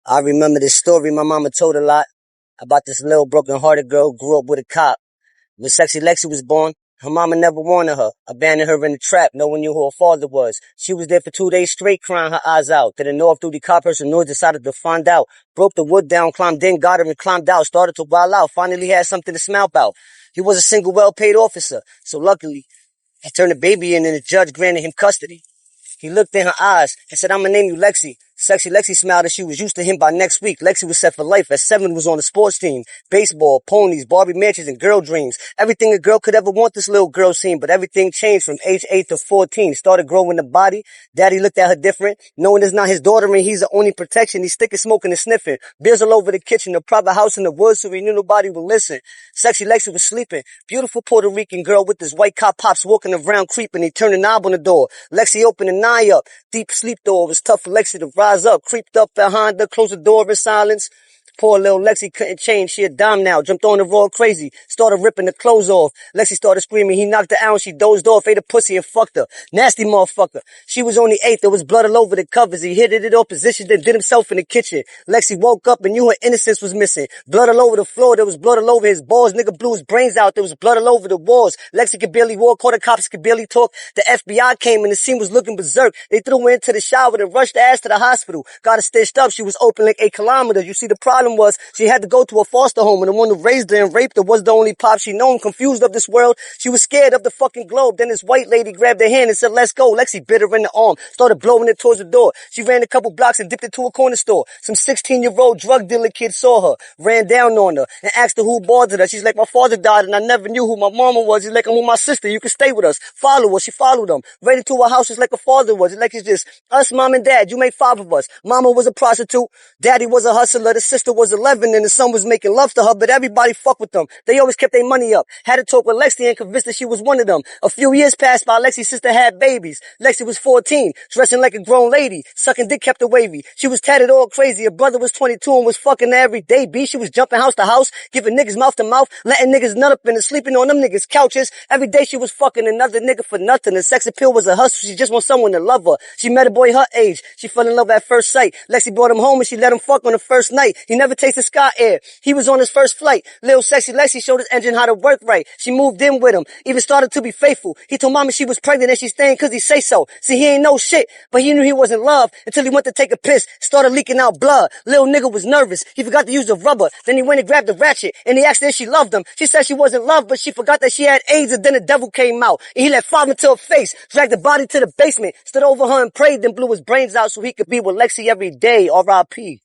I remember this story my mama told a lot about this little broken-hearted girl who grew up with a cop. When Sexy Lexi was born, her mama never wanted her, abandoned her in the trap. No one knew who her father was. She was there for 2 days straight, crying her eyes out. Then an off-duty cop person Noor decided to find out. Broke the wood down, climbed in, got her and climbed out. Started to wild out, finally had something to smile about. He was a single, well-paid officer, so luckily, he turned the baby in and the judge granted him custody. He looked in her eyes and said, "I'm gonna name you Lexi." Sexy Lexi smiled as she was used to him by next week. Lexi was set for life as 7 was on the sports team. Baseball, ponies, Barbie mansions, and girl dreams. Everything a girl could ever want this little girl seen, but everything changed from age 8 to 14. Started growing the body. Daddy looked at her different. Knowing it's not his daughter and he's the only protection. He's sticking, smoking, and sniffing. Beers all over the kitchen, a private house in the woods so he knew nobody would listen. Sexy Lexi was sleeping. Beautiful Puerto Rican girl with this white cop pops walking around creeping. He turned a knob on the door. Lexi opened an eye up. Deep sleep door. It was tough for Lexi to rise up. Creeped up behind her, closed the door in silence. Poor little Lexi couldn't change. She a dime now. Jumped on the raw crazy. Started ripping the clothes off. Lexi started screaming. He knocked her out and she dozed off. Ate a pussy and fucked her. Nasty motherfucker. She was only 8. There was blood all over the covers. He hit it all positioned and did himself in the kitchen. Lexi woke up and knew her innocence was missing. Blood all over the floor. There was blood all over his balls. Nigga blew his brains out. There was blood all over the walls. Lexi could barely walk. Called the cops could barely talk. The FBI came and the scene was looking berserk. They threw her into the shower and rushed her ass to the hospital. Got her stitched up. She was open like 8 kilometers. You see, the problem was she had to go to a foster home, and the one who raised her and raped her was the only pop she known. Confused of this world, she was scared of the fucking globe. Then this white lady grabbed her hand and said, "Let's go." Lexi bit her in the arm, started blowing it towards the door. She ran a couple blocks and dipped it to a corner store. Some 16-year-old drug dealer kid saw her, ran down on her, and asked her who bothered her. She's like, "My father died, and I never knew who my mama was." He's like, "I'm with my sister. You can stay with us." Follow her. She followed him. Right into her house just like her father was. It's like it's just us, mom, and dad. You made 5 of us. Mama was a prostitute. Daddy was a hustler. The sister was 11, and the son was making love to her, but everybody fucked with them. They always kept their money up. Had to talk with Lexi and convinced that she was one of them. A few years passed by. Lexi's sister had babies. Lexi was 14, dressing like a grown lady. Sucking dick kept her wavy. She was tatted all crazy. Her brother was 22 and was fucking her every day. B, she was jumping house to house, giving niggas mouth to mouth, letting niggas nut up and sleeping on them niggas' couches. Every day she was fucking another nigga for nothing. The sex appeal was a hustle. She just want someone to love her. She met a boy her age. She fell in love at first sight. Lexi brought him home and she let him fuck on the first night. He never tasted sky air. He was on his first flight. Little Sexy Lexi showed his engine how to work right. She moved in with him. Even started to be faithful. He told mama she was pregnant and she staying cause he say so. See, he ain't no shit, but he knew he wasn't love until he went to take a piss. Started leaking out blood. Little nigga was nervous. He forgot to use the rubber. Then he went and grabbed the ratchet and he asked her if she loved him. She said she wasn't loved, but she forgot that she had AIDS, and then the devil came out. And he let 5 into her face, dragged the body to the basement, stood over her and prayed, then blew his brains out so he could be with Lexi every day. R.I.P.